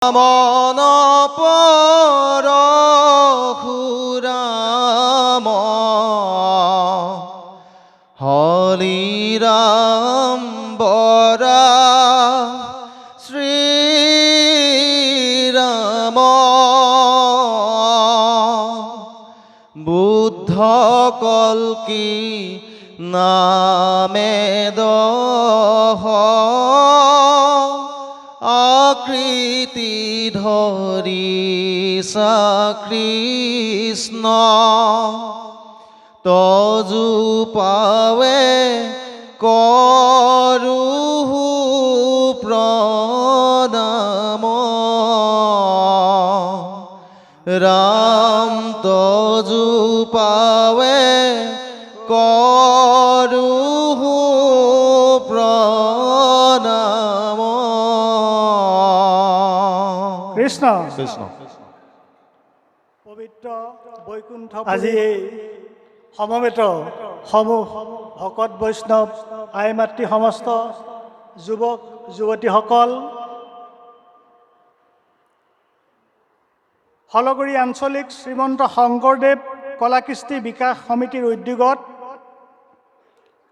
মন পৰশুৰাম হৰিৰাম বৰা শ্ৰীৰাম বুদ্ধ কল্কি নামে দহ আকৃতি ধৰিছা কৃষ্ণ তজু পাৱে কৰোঁ প্ৰণাম ৰাম তজু পাৱে কৰোঁ প্ৰণাম। কৃষ্ণ কৃষ্ণ। পবিত্ৰ বৈকুণ্ঠ আজি এই সমবেত সমূহ ভকত বৈষ্ণৱ আই মাতৃ সমস্ত যুৱক যুৱতীসকল হলগুৰি আঞ্চলিক শ্ৰীমন্ত শংকৰদেৱ কলাকৃষ্টি বিকাশ সমিতিৰ উদ্যোগত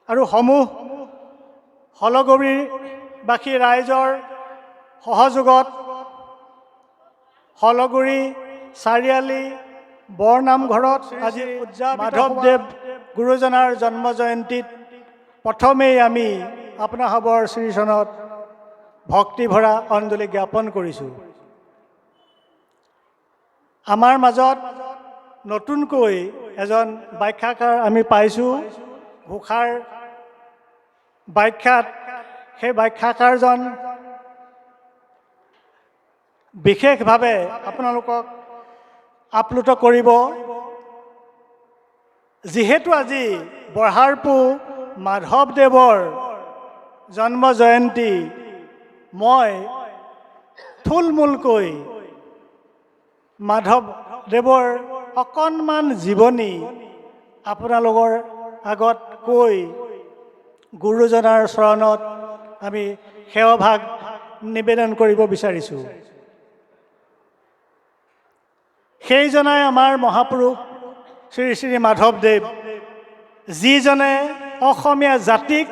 আৰু সমূহ হলগুৰিবাসী ৰাইজৰ সহযোগত হলগুৰি চাৰিআলি বৰনামঘৰত আজি মাধৱদেৱ গুৰুজনাৰ জন্ম জয়ন্তীত প্ৰথমেই আমি আপোনাসৱৰ শ্ৰীচৰণত ভক্তি ভৰা অঞ্জলি জ্ঞাপন কৰিছোঁ। আমাৰ মাজত নতুনকৈ এজন ব্যাখ্যাকাৰ আমি পাইছোঁ। ঘোষাৰ ব্যাখ্যাত সেই ব্যাখ্যাকাৰজন বিশেষভাৱে আপোনালোকক আপ্লুত কৰিব। যিহেতু আজি বৰহাৰপু মাধৱদেৱৰ জন্ম জয়ন্তী, মই থুলমূলকৈ মাধৱদেৱৰ অকণমান জীৱনী আপোনালোকৰ আগত কৈ গুৰুজনাৰ চৰণত আমি সেৱাভাগ নিবেদন কৰিব বিচাৰিছোঁ। সেইজনাই আমাৰ মহাপুৰুষ শ্ৰী শ্ৰী মাধৱদেৱ, যিজনে অসমীয়া জাতিক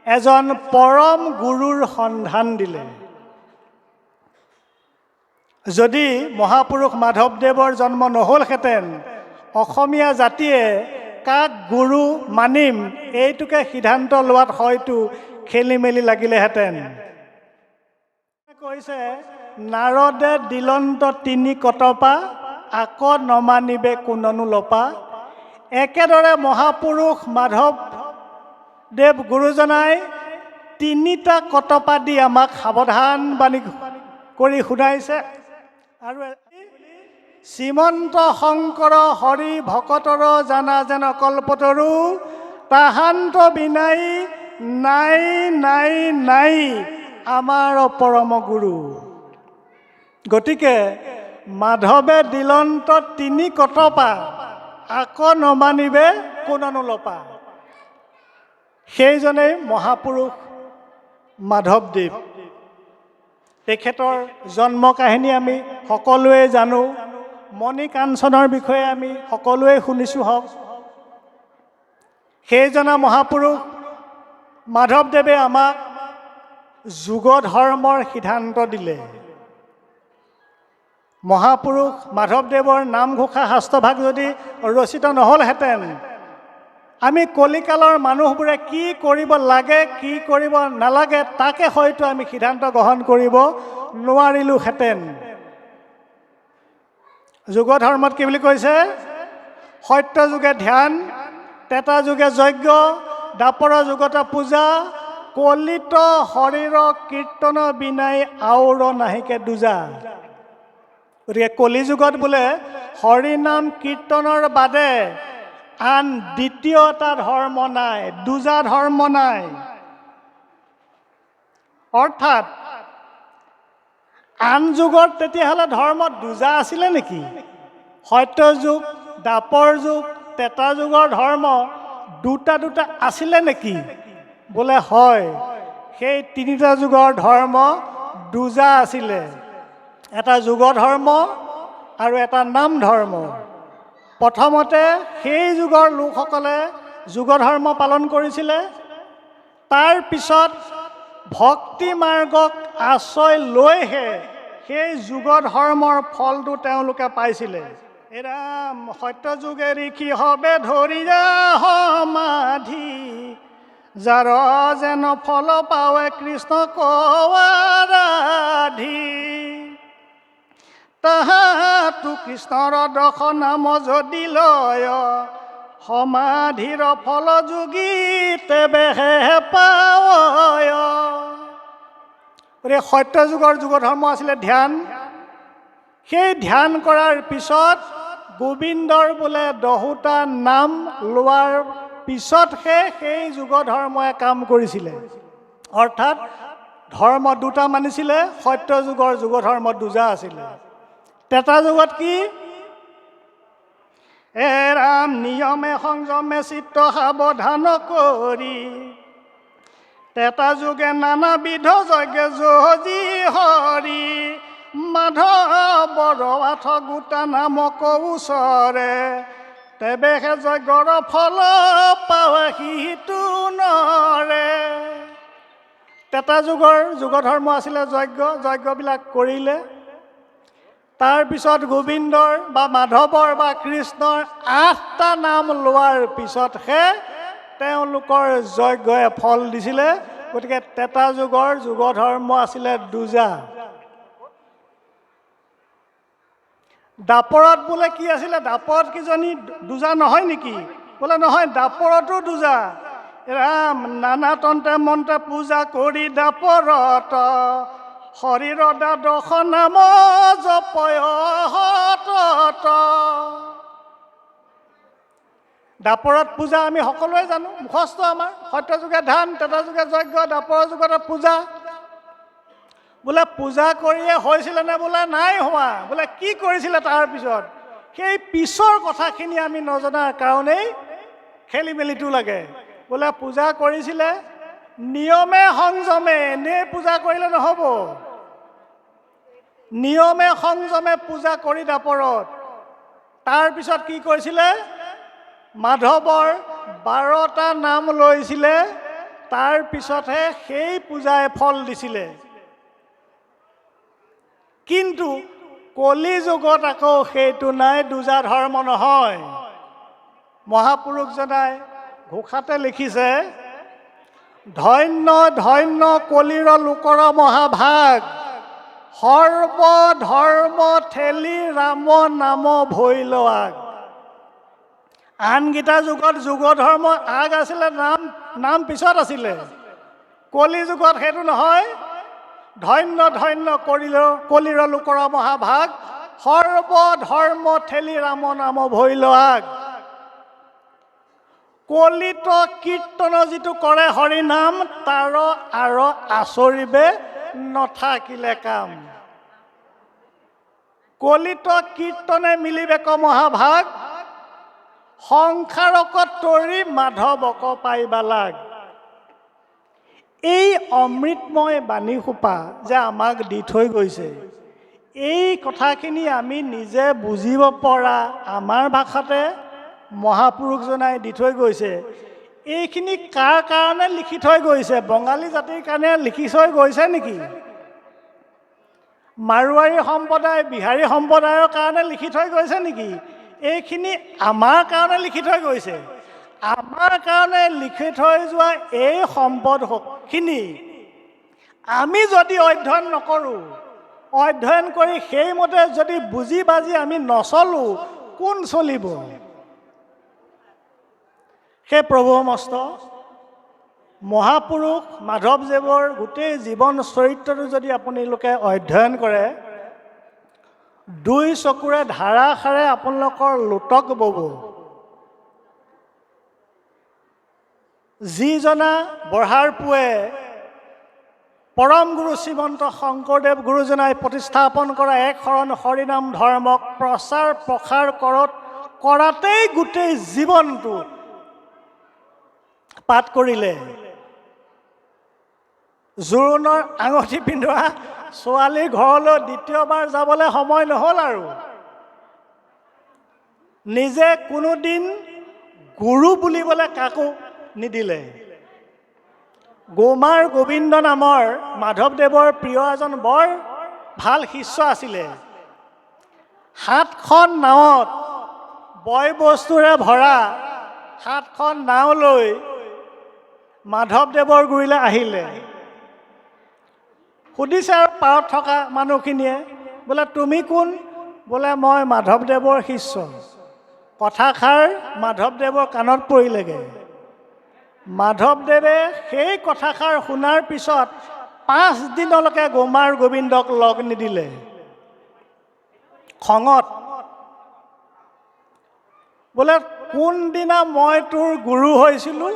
এজন পৰম গুৰুৰ সন্ধান দিলে। যদি মহাপুৰুষ মাধৱদেৱৰ জন্ম নহ'লহেঁতেন, অসমীয়া জাতিয়ে কাক গুৰু মানিম এইটোকে সিদ্ধান্ত লোৱাত হয়তো খেলি মেলি লাগিলেহেঁতেন। কৈছে নাৰদে দিলন্ত তিনি কতপা আক নমানিবে কোননো লপা। একেদৰে মহাপুৰুষ মাধৱদেৱ গুৰুজনাই তিনিটা কতপা দি আমাক সাৱধান বাণী কৰি শুনাইছে। আৰু শ্ৰীমন্ত শংকৰ হৰি ভকতৰ জানা যেন কল্পতৰু তাহান্ত বিনাই নাই নাই নাই আমাৰ পৰম গুৰু। গতিকে মাধৱে দিলন্ত তিনি কতপা আক নমানিবে কোননো লপা। সেইজনেই মহাপুৰুষ মাধৱদেৱ। তেখেতৰ জন্ম কাহিনী আমি সকলোৱে জানো। মণি কাঞ্চনৰ বিষয়ে আমি সকলোৱে শুনিছোঁ হওক। সেইজনা মহাপুৰুষ মাধৱদেৱে আমাক যুগ ধৰ্মৰ সিদ্ধান্ত দিলে। মহাপুৰুষ মাধৱদেৱৰ নামঘোষা শাস্ত্ৰভাগ যদি ৰচিত নহ'লহেঁতেন, আমি কলিকালৰ মানুহবোৰে কি কৰিব লাগে কি কৰিব নালাগে তাকে হয়তো আমি সিদ্ধান্ত গ্ৰহণ কৰিব নোৱাৰিলোহেঁতেন। যুগ ধৰ্মত কি বুলি কৈছে? সত্য যুগে ধ্যান, তেতা যুগে যজ্ঞ, দাপৰ যুগত পূজা, কলিত শৰীৰ কীৰ্তন বিনাই আউৰ নাহিকে দুজা। গতিকে কলি যুগত বোলে হৰি নাম কীৰ্তনৰ বাদে আন দ্বিতীয় এটা ধৰ্ম নাই, দুজা ধৰ্ম নাই। অৰ্থাৎ আন যুগত তেতিয়াহ'লে ধৰ্মত দুজা আছিলে নেকি? সত্য যুগ, দাপৰ যুগ, তেতা যুগৰ ধৰ্ম দুটা দুটা আছিলে নেকি? বোলে হয়, সেই তিনিটা যুগৰ ধৰ্ম দুজা আছিলে। এটা যুগ ধৰ্ম আৰু এটা নাম ধৰ্ম। প্ৰথমতে সেই যুগৰ লোকসকলে যুগ ধৰ্ম পালন কৰিছিলে। তাৰ পিছত ভক্তি মাৰ্গক আশ্ৰয় লৈহে সেই যুগ ধৰ্মৰ ফলটো তেওঁলোকে পাইছিলে। এৰাম সত্য যুগে ঋষি হবে ধৰিয়া সমাধি, যাৰ যেন ফল পাৱে কৃষ্ণ কৱাৰাধি। তাহাতো কৃষ্ণৰ দশ নাম যদি লয়, সমাধিৰ ফল যোগী তেবেহে পাৱয়। গতিকে সত্য যুগৰ যুগ ধৰ্ম আছিলে ধ্যান। সেই ধ্যান কৰাৰ পিছত গোবিন্দৰ বোলে 10টা নাম লোৱাৰ পিছতহে সেই যুগ ধৰ্মই কাম কৰিছিলে। অৰ্থাৎ ধৰ্ম 2টা মানিছিলে, সত্য যুগৰ যুগ ধৰ্ম 2 আছিলে। ত্ৰেতা যুগত কি? এৰাম নিয়মে সংযমে চিত্ত সাৱধান কৰি, ত্ৰেতা যুগে নানাবিধ যজ্ঞ যজি হৰি, মাধৱৰ 8 গোটা নামক ওচৰে, তেবেহে যজ্ঞৰ ফল পাৱে সিটো নৰে। ত্ৰেতা যুগৰ যুগ ধৰ্ম আছিলে যজ্ঞবিলাক কৰিলে। তাৰপিছত গোবিন্দৰ বা মাধৱৰ বা কৃষ্ণৰ 8টা নাম লোৱাৰ পিছতহে তেওঁলোকৰ যজ্ঞই ফল দিছিলে। গতিকে ত্ৰেতা যুগৰ যুগ ধৰ্ম আছিলে 2। দাপৰত বোলে কি আছিলে? দাপৰত কিজনী 2 নহয় নেকি? বোলে নহয়, দাপৰতো 2। ৰাম নানা তন্ত্ৰে মন্ত্ৰে পূজা কৰি দাপৰত, শৰীৰ দ্বাদশ নাম জপয় সতত। দাপৰত পূজা আমি সকলোৱে জানো, মুখস্থ আমাৰ। সত্য যুগে ধ্যান, ত্ৰেতা যুগে যজ্ঞ, দাপৰ যুগতে পূজা। বোলে পূজা কৰিয়ে হৈছিলে নে? বোলে নাই হোৱা। বোলে কি কৰিছিলে তাৰ পিছত? সেই পিছৰ কথাখিনি আমি নজনাৰ কাৰণেই খেলি মেলিটো লাগে। বোলে পূজা কৰিছিলে নিয়মে সংযমে, এনেই পূজা কৰিলে নহ'ব। নিয়মে সংযমে পূজা কৰি দাপৰত। তাৰপিছত কি কৰিছিলে? মাধৱৰ 12টা নাম লৈছিলে। তাৰ পিছতহে সেই পূজাই ফল দিছিলে। কিন্তু কলি যুগত আকৌ সেইটো নাই, 2 ধৰ্ম নহয়। মহাপুৰুষজনাই ঘোষাতে লিখিছে, ধন্য ধন্য কলিৰ লোকৰ মহাভাগ, সৰ্ব ধৰ্ম ঠেলি ৰাম নাম ভৈল আগ। আনকেইটা যুগত যুগ ধৰ্ম আগ আছিলে, নাম পিছত আছিলে। কলি যুগত সেইটো নহয়। ধন্য ধন্য কলিৰ লোকৰ মহাভাগ, সৰ্ব ধৰ্ম ঠেলি ৰাম নাম ভৈল আগ। কলিত কীৰ্তন যিটো কৰে হৰি নাম, তাৰ আৰু আচৰিবে নথাকিলে কাম। কলিত কীৰ্তনে মিলিবেক মহাভাগ, সংসাৰকত তৰি মাধৱক পাইবা লাগ। এই অমৃতময় বাণীসোপা যে আমাক দি থৈ গৈছে, এই কথাখিনি আমি নিজে বুজিব পৰা আমাৰ ভাষাতে মহাপুৰুষজনাই দি থৈ গৈছে। এইখিনি কাৰ কাৰণে লিখি থৈ গৈছে? বঙালী জাতিৰ কাৰণে লিখি থৈ গৈছে নেকি? মাৰোৱাৰী সম্প্ৰদায়, বিহাৰী সম্প্ৰদায়ৰ কাৰণে লিখি থৈ গৈছে নেকি? এইখিনি আমাৰ কাৰণে লিখি থৈ গৈছে। আমাৰ কাৰণে লিখি থৈ যোৱা এই সম্পদখিনি আমি যদি অধ্যয়ন নকৰোঁ, অধ্যয়ন কৰি সেইমতে যদি বুজি বাজি আমি নচলোঁ, কোন চলিব? সেই প্ৰভু মস্ত মহাপুৰুষ মাধৱদেৱৰ গোটেই জীৱন চৰিত্ৰটো যদি আপোনালোকে অধ্যয়ন কৰে, 2 চকুৰে ধাৰাসাৰে আপোনালোকৰ লোটক বব। যিজনা বঢ়াৰ পুৱে পৰম গুৰু শ্ৰীমন্ত শংকৰদেৱ গুৰুজনাই প্ৰতিস্থাপন কৰা এক শৰণ হৰিনাম ধৰ্মক প্ৰচাৰ প্ৰসাৰ কৰাতেই গোটেই জীৱনটো পাঠ কৰিলে। জোৰোণৰ আঙঠি পিন্ধোৱা ছোৱালীৰ ঘৰলৈ দ্বিতীয়বাৰ যাবলৈ সময় নহ'ল আৰু নিজে কোনোদিন গুৰু বুলিবলৈ কাকো নিদিলে। গৌমাৰ গোবিন্দ নামৰ মাধৱদেৱৰ প্ৰিয় এজন বৰ ভাল শিষ্য আছিলে। 7খন নাৱত বয় বস্তুৰে ভৰা 7খন নাও লৈ মাধৱদেৱৰ গুৰিলৈ আহিলে। সুধিছে আৰু পাৰত থকা মানুহখিনিয়ে, বোলে তুমি কোন? বোলে মই মাধৱদেৱৰ শিষ্য। কথাষাৰ মাধৱদেৱৰ কাণত পৰিলেগৈ। মাধৱদেৱে সেই কথাষাৰ শুনাৰ পিছত 5 দিনলৈকে গৌমাৰ গোবিন্দক লগ নিদিলে। খঙত বোলে কোনদিনা মই তোৰ গুৰু হৈছিলোঁ,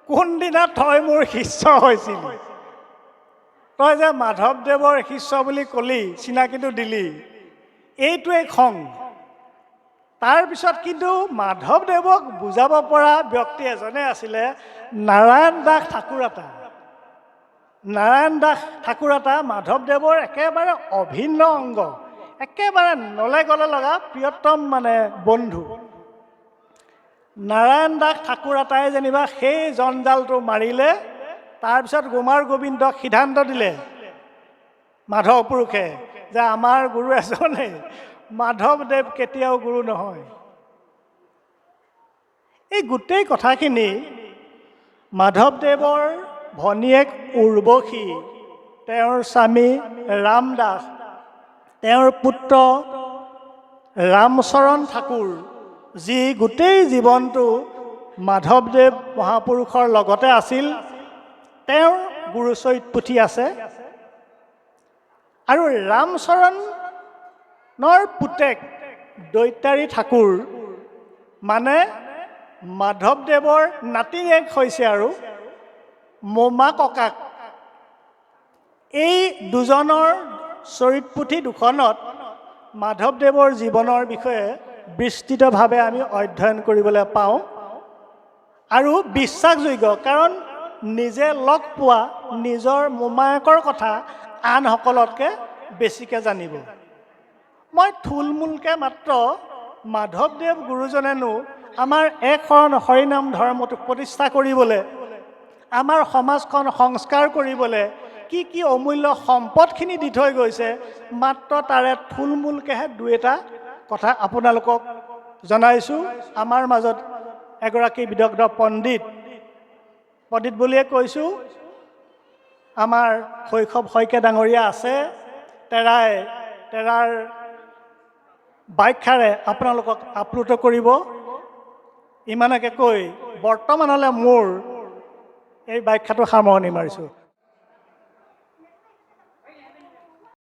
কোনদিনা তই মোৰ শিষ্য হৈছিলি? তই যে মাধৱদেৱৰ শিষ্য বুলি ক'লি, চিনাকিটো দিলি, এইটোৱেই খং। তাৰপিছত কিন্তু মাধৱদেৱক বুজাব পৰা ব্যক্তি এজনে আছিলে, নাৰায়ণ দাস ঠাকুৰতা। নাৰায়ণ দাস ঠাকুৰতা মাধৱদেৱৰ একেবাৰে অভিন্ন অংগ, একেবাৰে নলে গলে লগা প্ৰিয়তম বন্ধু। নাৰায়ণ দাস ঠাকুৰতাই যেনিবা সেই জঞ্জালটো মাৰিলে। তাৰপিছত গৌমাৰ গোবিন্দক সিদ্ধান্ত দিলে মাধৱ পুৰুষে যে আমাৰ গুৰু এজনেই, মাধৱদেৱ কেতিয়াও গুৰু নহয়। এই গোটেই কথাখিনি মাধৱদেৱৰ ভনীয়েক উৰ্বশী, তেওঁৰ স্বামী ৰামদাস, তেওঁৰ পুত্ৰ ৰামচৰণ ঠাকুৰ, যি গোটেই জীৱনটো মাধৱদেৱ মহাপুৰুষৰ লগতে আছিল, তেওঁৰ গুৰুচৰিত পুথি আছে। আৰু ৰামচৰণৰ পুতেক দৈতাৰী ঠাকুৰ মাধৱদেৱৰ নাতিনীয়েক হৈছে আৰু মোমা ককাক। এই দুজনৰ চৰিত পুথি দুখনত মাধৱদেৱৰ জীৱনৰ বিষয়ে বিস্তৃতভাৱে আমি অধ্যয়ন কৰিবলৈ পাওঁ আৰু বিশ্বাসযোগ্য, কাৰণ নিজে লগ পোৱা নিজৰ মোমায়েকৰ কথা আনসকলতকৈ বেছিকৈ জানিব। মই থুলমূলকৈ মাত্ৰ মাধৱদেৱ গুৰুজনেনো আমাৰ এক শৰণ হৰিনাম ধৰ্মটো প্ৰতিষ্ঠা কৰিবলৈ, আমাৰ সমাজখন সংস্কাৰ কৰিবলৈ কি কি অমূল্য সম্পদখিনি দি থৈ গৈছে, মাত্ৰ তাৰে থুলমূলকৈহে 2-এটা কথা আপোনালোকক জনাইছোঁ। আমাৰ মাজত এগৰাকী বিদগ্ধ পণ্ডিত বুলিয়ে কৈছোঁ, আমাৰ শৈশৱ শইকীয়া ডাঙৰীয়া আছে, তেৰাৰ ব্যাখ্যাৰে আপোনালোকক আপ্লুত কৰিব। ইমানকে কৈ বৰ্তমানলৈ মোৰ এই ব্যাখ্যাটো সামৰণি মাৰিছোঁ।